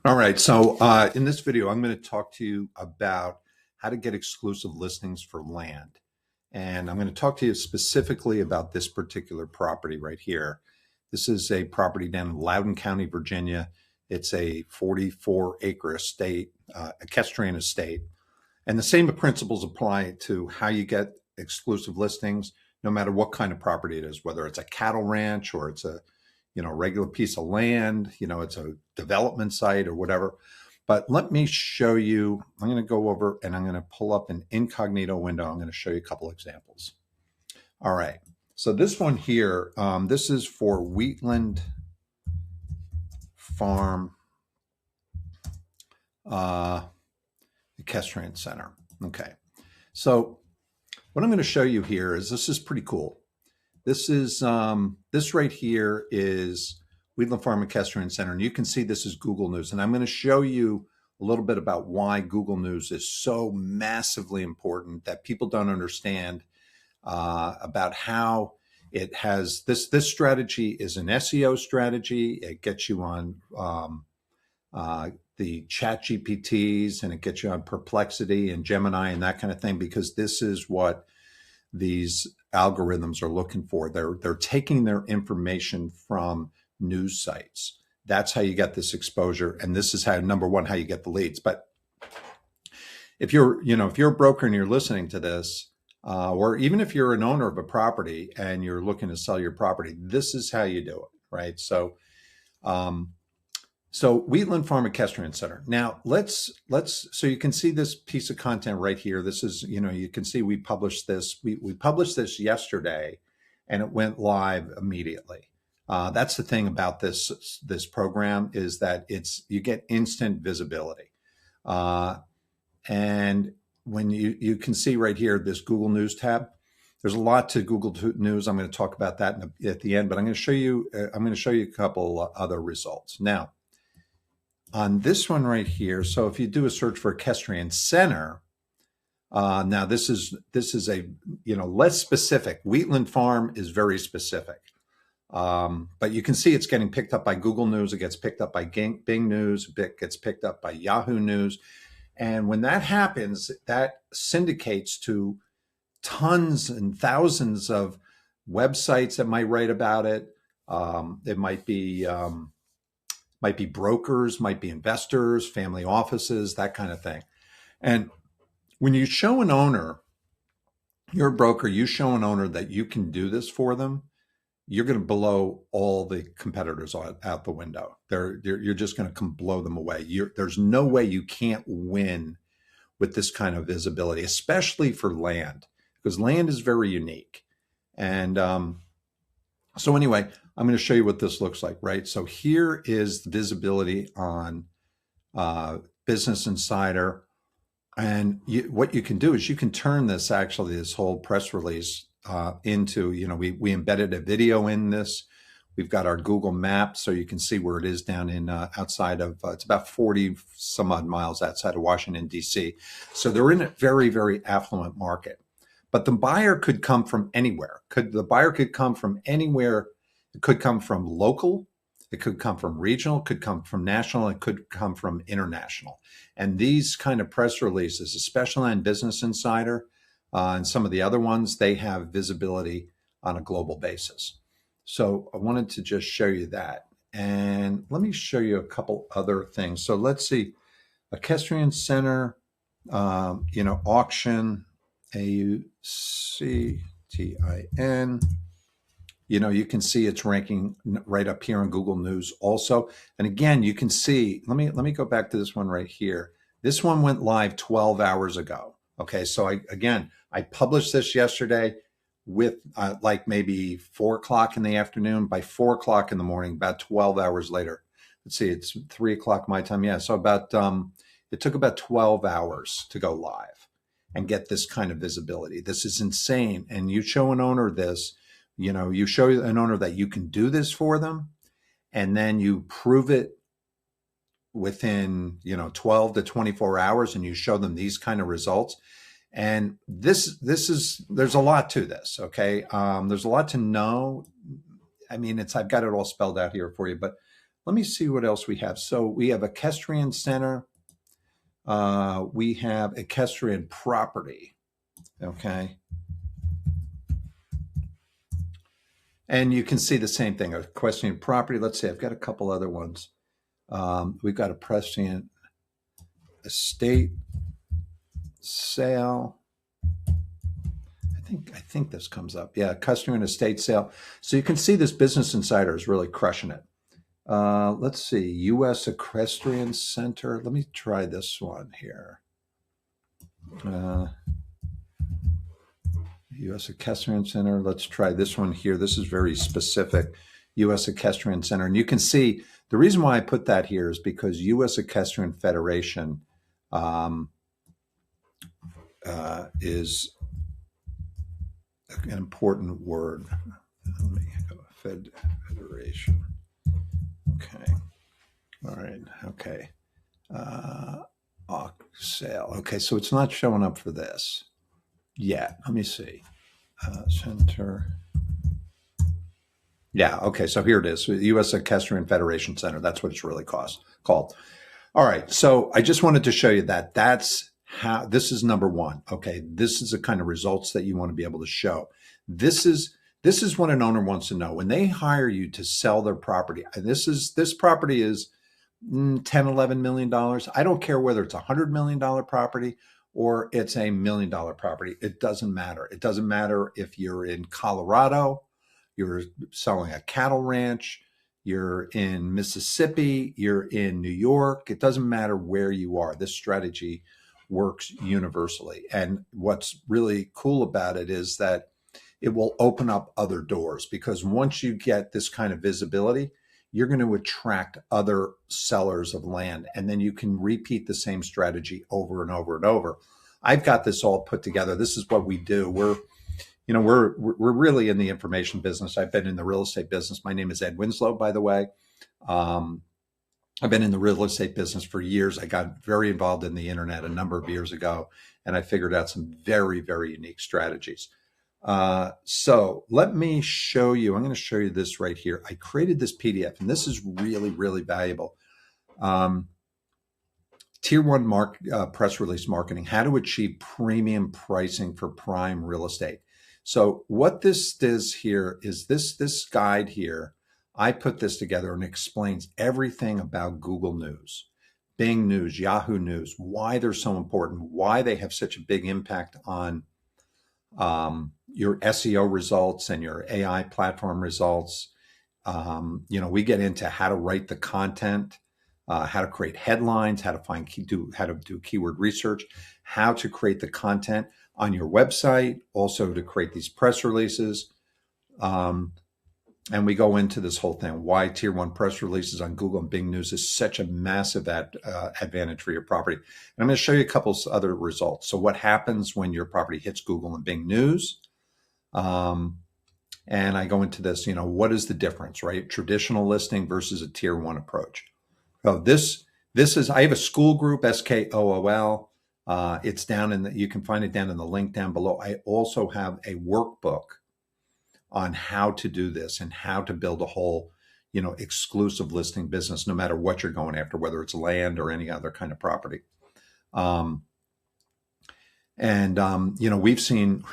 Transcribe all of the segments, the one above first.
All right, so in this video, I'm going to talk to you about how to get exclusive listings for land. And I'm going to talk to you specifically about this particular property right here. This is a property down in Loudoun County, Virginia. It's a 44-acre estate, equestrian estate. And the same principles apply to how you get exclusive listings, no matter what kind of property it is, whether it's a cattle ranch or it's a regular piece of land, it's a development site or whatever. But let me show you, I'm going to go over and I'm going to pull up an incognito window. I'm going to show you a couple examples. All right. So this one here, this is for Wheatland Farm Equestrian Center. Okay. So what I'm going to show you here is this is pretty cool. This is this right here is Wheatland Farm Equestrian Center, and you can see this is Google News. And I'm going to show you a little bit about why Google News is so massively important that people don't understand about how it has this strategy is an SEO strategy. It gets you on the ChatGPTs, and it gets you on Perplexity and Gemini and that kind of thing, because this is what these algorithms are looking for. They're taking their information from news sites. That's how you get this exposure, and this is how, number one, how you get the leads. But if you're a broker and you're listening to this, or even if you're an owner of a property and you're looking to sell your property, this is how you do it, right? So Wheatland Farm Equestrian Center. Now so you can see this piece of content right here. This is, you can see we published this. We published this yesterday and it went live immediately. That's the thing about this program, is that you get instant visibility. And when you can see right here, this Google News tab, there's a lot to Google News. I'm going to talk about that at the end, but I'm going to show you a couple other results. Now, on this one right here, so if you do a search for Equestrian Center, now this is a less specific. Wheatland Farm is very specific, but you can see it's getting picked up by Google News. It gets picked up by Bing News. It gets picked up by Yahoo News, and when that happens, that syndicates to tons and thousands of websites that might write about it. It might be brokers, might be investors, family offices, that kind of thing. And when you show an owner, you're a broker, you show an owner that you can do this for them, you're going to blow all the competitors out the window. You're just going to blow them away. There's no way you can't win with this kind of visibility, especially for land, because land is very unique. And so anyway, I'm going to show you what this looks like, right? So here is the visibility on Business Insider. And what you can do is you can turn this whole press release into, we embedded a video in this. We've got our Google Maps, so you can see where it is down in outside of, it's about 40 some odd miles outside of Washington, D.C. So they're in a very, very affluent market. But the buyer could come from anywhere. The buyer could come from anywhere. It could come from local, it could come from regional, it could come from national, it could come from international. And these kind of press releases, especially on Business Insider and some of the other ones, they have visibility on a global basis. So I wanted to just show you that. And let me show you a couple other things. So let's see, Equestrian Center, auction, AUCTIN. You can see it's ranking right up here on Google News also. And again, you can see, let me go back to this one right here. This one went live 12 hours ago. Okay, so I published this yesterday with like maybe 4 o'clock in the afternoon. By 4 o'clock in the morning, about 12 hours later, let's see, it's 3 o'clock my time. Yeah, so it took about 12 hours to go live and get this kind of visibility. This is insane. And you show an owner this, you show an owner that you can do this for them, and then you prove it within, 12 to 24 hours, and you show them these kind of results. And there's a lot to this. Okay. There's a lot to know. I mean, I've got it all spelled out here for you, but let me see what else we have. So we have equestrian center. We have equestrian property. Okay. And you can see the same thing, equestrian property. Let's see, I've got a couple other ones. We've got equestrian estate sale. I think this comes up. Yeah, equestrian estate sale. So you can see this Business Insider is really crushing it. Let's see, U.S. Equestrian Center. Let me try this one here. U.S. Equestrian Center. Let's try this one here. This is very specific. U.S. Equestrian Center. And you can see the reason why I put that here is because U.S. Equestrian Federation is an important word. Let me go Federation. Okay. All right. Okay. Sale. Okay. So it's not showing up for this yet. Let me see. Center. Yeah. Okay. So here it is. U.S. Equestrian Federation Center. That's what it's really called. All right. So I just wanted to show you that that's how this is number one. Okay. This is the kind of results that you want to be able to show. This is what an owner wants to know when they hire you to sell their property. This property is $10, $11 million. I don't care whether it's $100 million property or it's $1 million property. It doesn't matter. It doesn't matter if you're in Colorado, you're selling a cattle ranch, you're in Mississippi, you're in New York. It doesn't matter where you are. This strategy works universally. And what's really cool about it is that it will open up other doors, because once you get this kind of visibility, you're going to attract other sellers of land, and then you can repeat the same strategy over and over and over. I've got this all put together. This is what we do. We're really in the information business. I've been in the real estate business. My name is Ed Winslow, by the way. I've been in the real estate business for years. I got very involved in the internet a number of years ago, and I figured out some very, very unique strategies. So let me show you. I'm going to show you this right here. I created this PDF, and this is really, really valuable. Tier 1 press release marketing, how to achieve premium pricing for prime real estate. So what this is here is this guide here. I put this together and explains everything about Google News, Bing News, Yahoo News, why they're so important, why they have such a big impact on your SEO results and your AI platform results. We get into how to write the content, how to create headlines, how to do keyword research, how to create the content on your website, also to create these press releases. And we go into this whole thing, why Tier 1 press releases on Google and Bing News is such a massive advantage for your property. And I'm going to show you a couple other results. So what happens when your property hits Google and Bing News? And I go into this, what is the difference, right? Traditional listing versus a Tier 1 approach. So this is, I have a school group, SKOOL. It's down you can find it down in the link down below. I also have a workbook on how to do this and how to build a whole, exclusive listing business, no matter what you're going after, whether it's land or any other kind of property. We've seen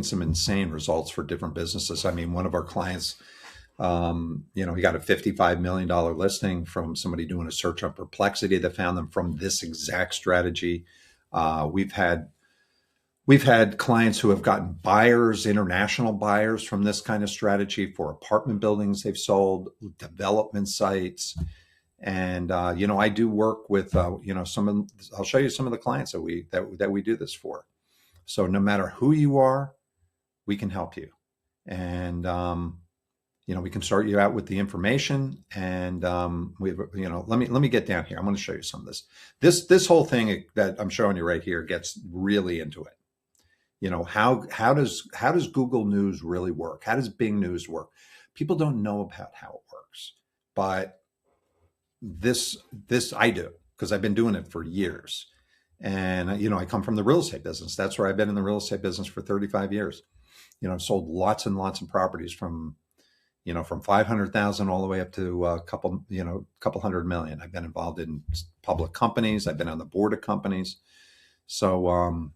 some insane results for different businesses. I mean, one of our clients, he got a $55 million listing from somebody doing a search on Perplexity that found them from this exact strategy. We've had clients who have gotten buyers, international buyers from this kind of strategy for apartment buildings they've sold, development sites. And, I do work with, I'll show you some of the clients that we do this for. So no matter who you are, we can help you. And, we can start you out with the information, and let me get down here. I'm going to show you some of this. This whole thing that I'm showing you right here gets really into it. How does Google News really work? How does Bing News work? People don't know about how it works, but this I do, because I've been doing it for years. And, I come from the real estate business. That's where I've been in the real estate business for 35 years. I've sold lots and lots of properties from, from 500,000 all the way up to a couple hundred million. I've been involved in public companies. I've been on the board of companies. So,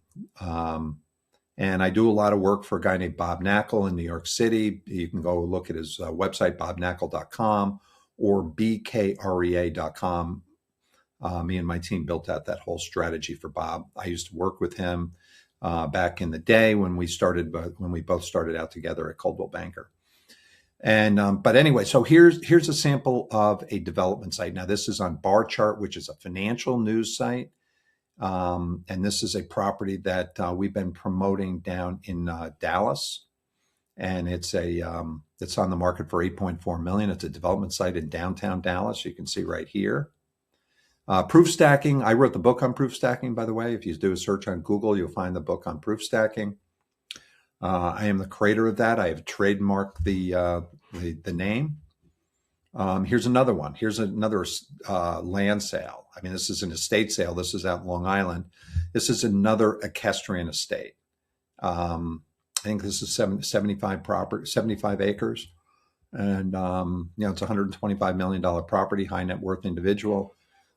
and I do a lot of work for a guy named Bob Knackel in New York City. You can go look at his website, bobknackel.com or bkrea.com. Me and my team built out that whole strategy for Bob. I used to work with him back in the day when we both started out together at Coldwell Banker. And but anyway, so here's a sample of a development site. Now this is on Bar Chart, which is a financial news site, and this is a property that we've been promoting down in Dallas, and it's on the market for $8.4 million. It's a development site in downtown Dallas. You can see right here. Proof stacking. I wrote the book on proof stacking, by the way. If you do a search on Google, you'll find the book on proof stacking. I am the creator of that. I have trademarked the name. Here's another one. Here's another land sale. I mean, this is an estate sale. This is out in Long Island. This is another equestrian estate. I think this is 75 acres. And, it's a $125 million property, high net worth individual.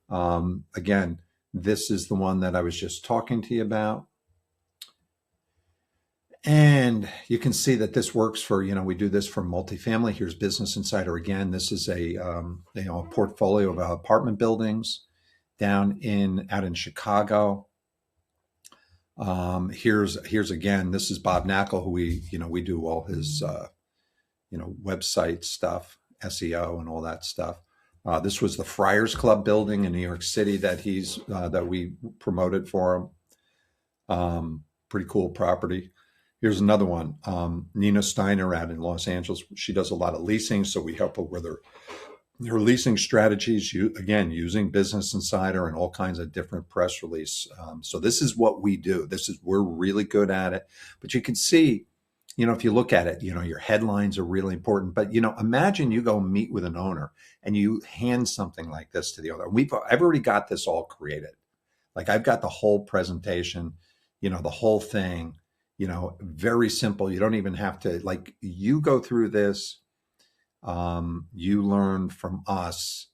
Again, this is the one that I was just talking to you about. And you can see that this works for, we do this for multifamily. Here's Business Insider again. This is a portfolio of apartment buildings out in Chicago. Here's again, this is Bob Knackel, who we do all his, website stuff, SEO and all that stuff. This was the Friars Club building in New York City that we promoted for him. Pretty cool property. Here's another one. Nina Steiner out in Los Angeles. She does a lot of leasing, so we help her with her leasing strategies. Again, using Business Insider and all kinds of different press release. So this is what we do. We're really good at it. But you can see, if you look at it, your headlines are really important. But imagine you go meet with an owner and you hand something like this to the owner. I've already got this all created. Like I've got the whole presentation, the whole thing. Very simple. You don't even have to, you go through this, you learn from us,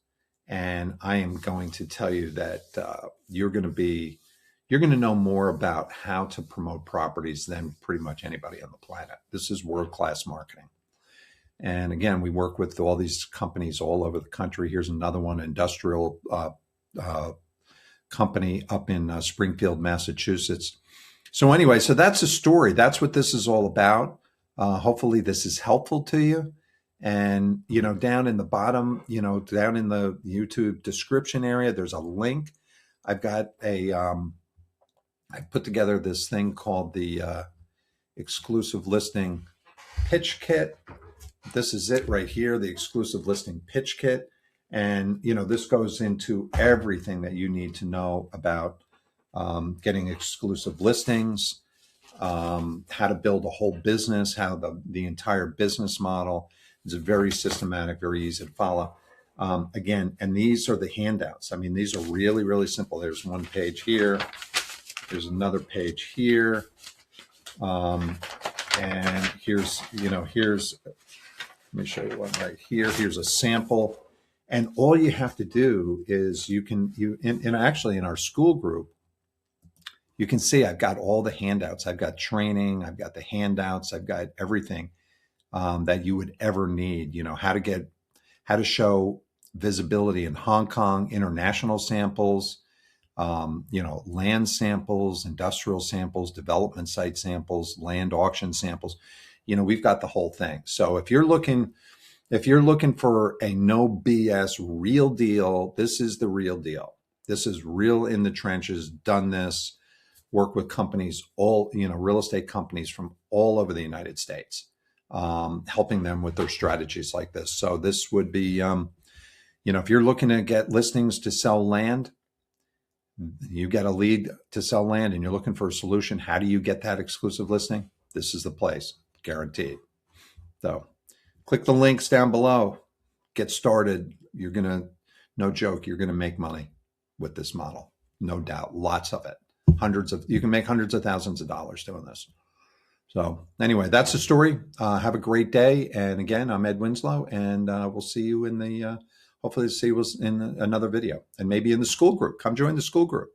and I am going to tell you that you're going to know more about how to promote properties than pretty much anybody on the planet. This is world-class marketing. And again, we work with all these companies all over the country. Here's another one, industrial company up in Springfield, Massachusetts. So anyway, so that's a story. That's what this is all about. Hopefully this is helpful to you. And, down in the bottom, down in the YouTube description area, there's a link. I've got I put together this thing called the exclusive listing pitch kit. This is it right here, the exclusive listing pitch kit. And, this goes into everything that you need to know about getting exclusive listings, how to build a whole business, how the entire business model is very systematic, very easy to follow. Again, and these are the handouts. I mean, these are really, really simple. There's one page here. There's another page here. And here's, let me show you one right here. Here's a sample. And all you have to do is actually in our school group, you can see I've got all the handouts. I've got training. I've got the handouts. I've got everything that you would ever need. How to show visibility in Hong Kong, international samples, land samples, industrial samples, development site samples, land auction samples. We've got the whole thing. So if you're looking for a no BS real deal, this is the real deal. This is real in the trenches, done this. Work with companies, real estate companies from all over the United States, helping them with their strategies like this. So this would be, if you're looking to get listings to sell land, you get a lead to sell land and you're looking for a solution. How do you get that exclusive listing? This is the place, guaranteed. So click the links down below, get started. No joke, you're going to make money with this model. No doubt, lots of it. You can make hundreds of thousands of dollars doing this. So anyway, that's the story. Have a great day. And again, I'm Ed Winslow, and we'll see you in the, hopefully see you in another video, and maybe in the school group. Come join the school group.